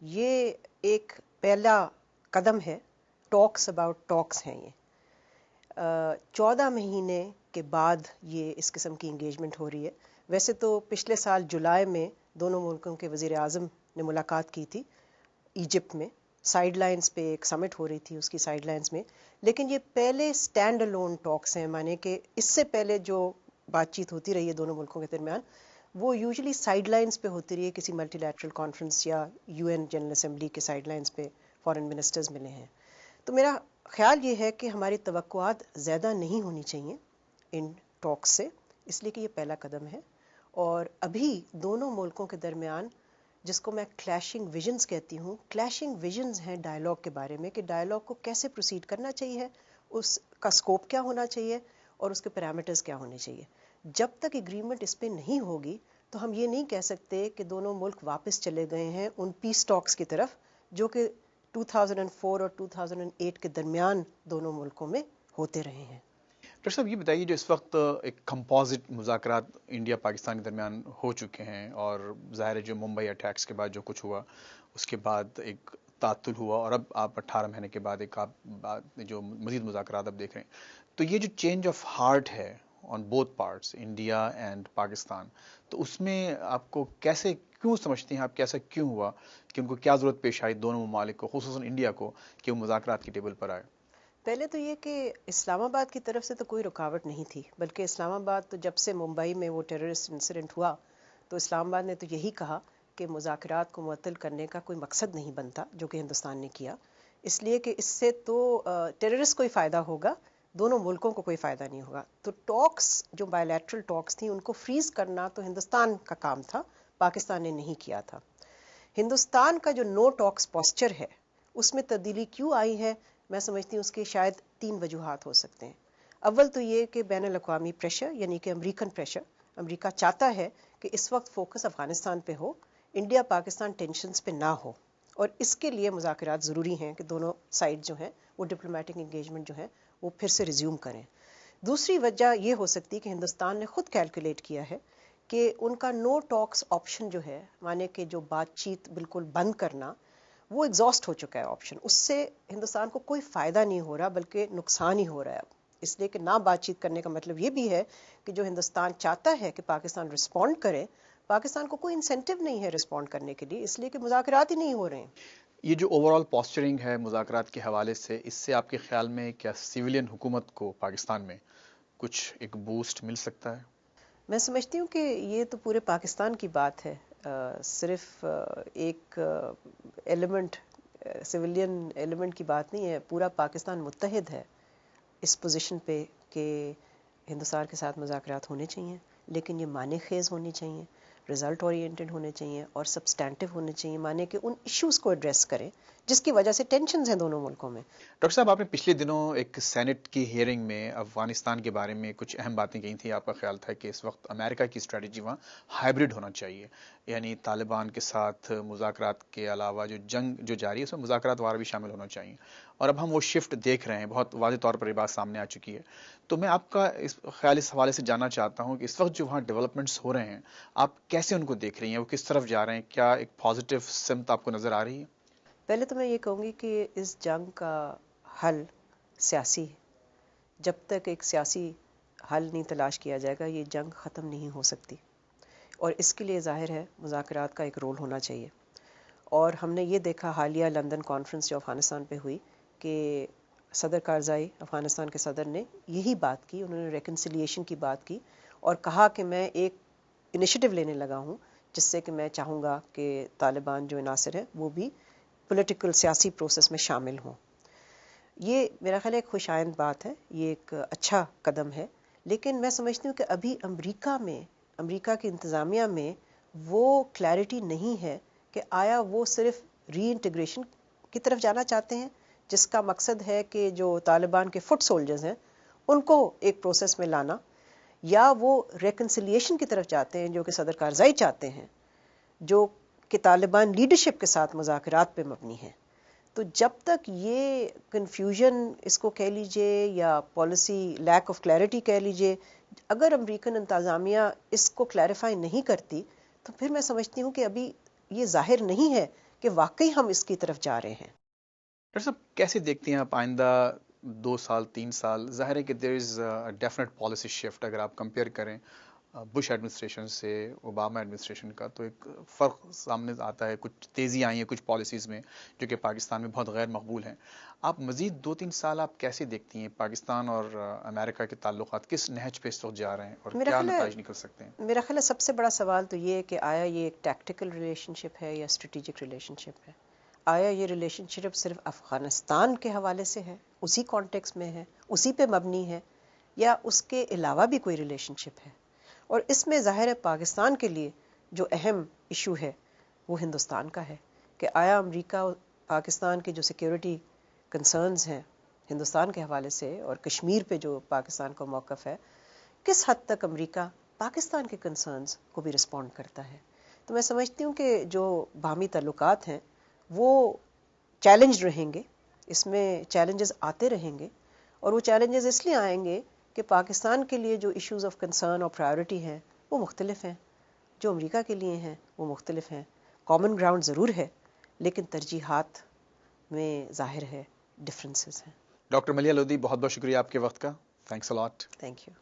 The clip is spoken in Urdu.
یہ ایک پہلا قدم ہے، ٹاکس اباؤٹ ٹاکس ہیں یہ 14 مہینے کے بعد یہ اس قسم کی انگیجمنٹ ہو رہی ہے. ویسے تو پچھلے سال جولائی میں دونوں ملکوں کے وزیر اعظم نے ملاقات کی تھی ایجپٹ میں، سائیڈ لائنز پہ ایک سمٹ ہو رہی تھی اس کی سائیڈ لائنز میں، لیکن یہ پہلے سٹینڈ الون ٹاکس ہیں، مانے کہ اس سے پہلے جو بات چیت ہوتی رہی ہے دونوں ملکوں کے درمیان وہ یوزلی سائیڈ لائنز پہ ہوتی رہی ہے، کسی ملٹی لیٹرل کانفرنس یا یو این جنرل اسمبلی کے سائیڈ لائنز پہ فارن منسٹرز ملے ہیں. تو میرا خیال یہ ہے کہ ہماری توقعات زیادہ نہیں ہونی چاہیے ان ٹاکس سے، اس لیے کہ یہ پہلا قدم ہے، اور ابھی دونوں ملکوں کے درمیان جس کو میں کلیشنگ ویژنز کہتی ہوں، کلیشنگ ویژنز ہیں ڈائلاگ کے بارے میں کہ ڈائلاگ کو کیسے پروسیڈ کرنا چاہیے، اس کا سکوپ کیا ہونا چاہیے اور اس کے پیرامیٹرز کیا ہونے چاہیے. جب تک ایگریمنٹ اس پہ نہیں ہوگی تو ہم یہ نہیں کہہ سکتے کہ دونوں ملک واپس چلے گئے ہیں ان پیس ٹاکس کی طرف جو کہ 2004 اور 2008 کے درمیان دونوں ملکوں میں ہوتے رہے ہیں. ڈاکٹر صاحب یہ بتائیے، جو اس وقت ایک کمپوزٹ مذاکرات انڈیا پاکستان کے درمیان ہو چکے ہیں، اور ظاہر ہے جو ممبئی اٹیکس کے بعد جو کچھ ہوا اس کے بعد ایک تعطل ہوا، اور اب آپ 18 مہینے کے بعد ایک آپ جو مزید مذاکرات اب دیکھ رہے ہیں، تو یہ جو چینج آف ہارٹ ہے on both parts India and Pakistan, تو اس میں آپ کو کیسے کیوں سمجھتے ہیں آپ کہ ایسا کیوں ہوا کہ ان کو کیا ضرورت پیش آئی دونوں ممالک کو، خصوصاً انڈیا کو، کہ وہ مذاکرات کی ٹیبل پر آئے؟ پہلے تو یہ کہ اسلام آباد کی طرف سے تو کوئی رکاوٹ نہیں تھی، بلکہ اسلام آباد تو جب سے ممبئی میں وہ ٹیررسٹ انسیڈنٹ ہوا تو اسلام آباد نے تو یہی کہا کہ مذاکرات کو معطل کرنے کا کوئی مقصد نہیں بنتا، جو کہ ہندوستان نے کیا، اس لیے کہ اس سے تو ٹیررسٹ کو ہی فائدہ ہوگا، دونوں ملکوں کو کوئی فائدہ نہیں ہوگا. تو ٹاکس جو بائے لیٹرل ٹاکس تھیں ان کو فریز کرنا تو ہندوستان کا کام تھا، پاکستان نے نہیں کیا تھا. ہندوستان کا جو نو ٹاکس پوسچر ہے اس میں تبدیلی کیوں آئی ہے، میں سمجھتی ہوں اس کے شاید 3 وجوہات ہو سکتے ہیں. اول تو یہ کہ بین الاقوامی پریشر، یعنی کہ امریکن پریشر، امریکہ چاہتا ہے کہ اس وقت فوکس افغانستان پہ ہو، انڈیا پاکستان ٹینشنز پہ نہ ہو، اور اس کے لیے مذاکرات ضروری ہیں کہ دونوں سائڈ جو ہیں وہ ڈپلومیٹک انگیجمنٹ جو ہے وہ پھر سے ریزیوم کریں. دوسری وجہ یہ ہو سکتی ہے کہ ہندوستان نے خود کیلکولیٹ کیا ہے کہ ان کا نو ٹاکس آپشن جو ہے، مانے کہ جو بات چیت بالکل بند کرنا، وہ ایگزاسٹ ہو چکا ہے آپشن، اس سے ہندوستان کو کوئی فائدہ نہیں ہو رہا بلکہ نقصان ہی ہو رہا ہے اب. اس لیے کہ نہ بات چیت کرنے کا مطلب یہ بھی ہے کہ جو ہندوستان چاہتا ہے کہ پاکستان رسپونڈ کرے، پاکستان کو کوئی انسینٹیو نہیں ہے رسپونڈ کرنے کے لیے، اس لیے کہ مذاکرات ہی نہیں ہو رہے ہیں. یہ جو اوور آل پوسچرنگ ہے مذاکرات کے حوالے سے، اس سے آپ کے خیال میں کیا سویلین حکومت کو پاکستان میں کچھ ایک بوسٹ مل سکتا ہے؟ میں سمجھتی ہوں کہ یہ تو پورے پاکستان کی بات ہے، صرف ایک ایلیمنٹ، سویلین ایلیمنٹ کی بات نہیں ہے، پورا پاکستان متحد ہے اس پوزیشن پہ کہ ہندوستان کے ساتھ مذاکرات ہونے چاہیے، لیکن یہ معنی خیز ہونی چاہیے، رزلٹ اورینٹڈ ہونے چاہیے اور سبسٹینٹیو ہونے چاہیے، مانے کہ ان ایشوز کو ایڈریس کریں جس کی وجہ سے ٹینشنز ہیں دونوں ملکوں میں. ڈاکٹر صاحب، آپ نے پچھلے دنوں ایک سینٹ کی ہیئرنگ میں افغانستان کے بارے میں کچھ اہم باتیں کہی تھیں. آپ کا خیال تھا کہ اس وقت امریکہ کی اسٹریٹجی وہاں ہائبرڈ ہونا چاہیے، یعنی طالبان کے ساتھ مذاکرات کے علاوہ جو جنگ جو جاری ہے اس میں مذاکرات وغیرہ بھی شامل ہونا چاہیے، اور اب ہم وہ شفٹ دیکھ رہے ہیں، بہت واضح طور پر یہ بات سامنے آ چکی ہے. تو میں آپ کا اس خیال اس حوالے سے جاننا چاہتا ہوں کہ اس وقت جو وہاں ڈیولپمنٹس ہو رہے ہیں آپ کیسے ان کو دیکھ رہی ہیں، وہ کس طرف جا رہے ہیں، کیا ایک پازیٹیو سمت آپ کو نظر آ رہی ہے؟ پہلے تو میں یہ کہوں گی کہ اس جنگ کا حل سیاسی ہے. جب تک ایک سیاسی حل نہیں تلاش کیا جائے گا یہ جنگ ختم نہیں ہو سکتی، اور اس کے لیے ظاہر ہے مذاکرات کا ایک رول ہونا چاہیے. اور ہم نے یہ دیکھا حالیہ لندن کانفرنس جو افغانستان پہ ہوئی کہ صدر کارزائی افغانستان کے صدر نے یہی بات کی، انہوں نے ریکنسیلیشن کی بات کی اور کہا کہ میں ایک انیشیٹو لینے لگا ہوں جس سے کہ میں چاہوں گا کہ طالبان جو عناصر ہیں وہ بھی پولیٹیکل سیاسی پروسیس میں شامل ہوں. یہ میرا خیال ایک خوش آئند بات ہے، یہ ایک اچھا قدم ہے، لیکن میں سمجھتی ہوں کہ ابھی امریکہ کی انتظامیہ میں وہ کلیئرٹی نہیں ہے کہ آیا وہ صرف ری انٹیگریشن کی طرف جانا چاہتے ہیں جس کا مقصد ہے کہ جو طالبان کے فٹ سولجرز ہیں ان کو ایک پروسیس میں لانا، یا وہ ریکنسیلیشن کی طرف جاتے ہیں جو کہ صدر کارزائی چاہتے ہیں، جو کہ طالبان لیڈرشپ کے ساتھ مذاکرات پہ مبنی ہے. تو جب تک یہ کنفیوژن اس کو کہہ لیجئے یا پالیسی لیک آف کلیئرٹی کہہ لیجئے، اگر امریکن انتظامیہ اس کو کلیریفائی نہیں کرتی تو پھر میں سمجھتی ہوں کہ ابھی یہ ظاہر نہیں ہے کہ واقعی ہم اس کی طرف جا رہے ہیں۔ ڈاکٹر صاحب کیسے دیکھتے ہیں آپ آئندہ 2 سال 3 سال؟ ظاہر ہے کہ دیر از ڈیفینیٹ پالیسی شفٹ، اگر آپ کمپیئر کریں بش ایڈمنسٹریشن سے اوباما ایڈمنسٹریشن کا، تو ایک فرق سامنے آتا ہے، کچھ تیزی آئی ہے کچھ پالیسیز میں جو کہ پاکستان میں بہت غیر مقبول ہیں۔ آپ مزید 2 3 سال آپ کیسے دیکھتی ہیں پاکستان اور امریکہ کے تعلقات کس نہج پہ اس وقت جا رہے ہیں اور میرا کیا خیال ہے نتائج نکل سکتے ہیں؟ میرا خیال ہے سب سے بڑا سوال تو یہ ہے کہ آیا یہ ایک ٹیکٹیکل ریلیشن شپ ہے یا اسٹریٹجک ریلیشن شپ ہے؟ آیا یہ ریلیشن شپ صرف افغانستان کے حوالے سے ہے، اسی کانٹیکس میں ہے، اسی پہ مبنی ہے، یا اس کے علاوہ بھی کوئی ریلیشن شپ ہے؟ اور اس میں ظاہر ہے پاکستان کے لیے جو اہم ایشو ہے وہ ہندوستان کا ہے کہ آیا امریکہ پاکستان کے جو سیکیورٹی کنسرنز ہیں ہندوستان کے حوالے سے اور کشمیر پہ جو پاکستان کا موقف ہے، کس حد تک امریکہ پاکستان کے کنسرنز کو بھی رسپونڈ کرتا ہے؟ تو میں سمجھتی ہوں کہ جو باہمی تعلقات ہیں وہ چیلنج رہیں گے، اس میں چیلنجز آتے رہیں گے، اور وہ چیلنجز اس لیے آئیں گے کہ پاکستان کے لیے جو ایشوز آف کنسرن اور پرائیورٹی ہیں وہ مختلف ہیں، جو امریکہ کے لیے ہیں وہ مختلف ہیں۔ کامن گراؤنڈ ضرور ہے لیکن ترجیحات میں ظاہر ہے ڈفرینسز ہیں۔ ڈاکٹر ملیحہ لودھی، بہت بہت شکریہ آپ کے وقت کا، thanks a lot. Thank you.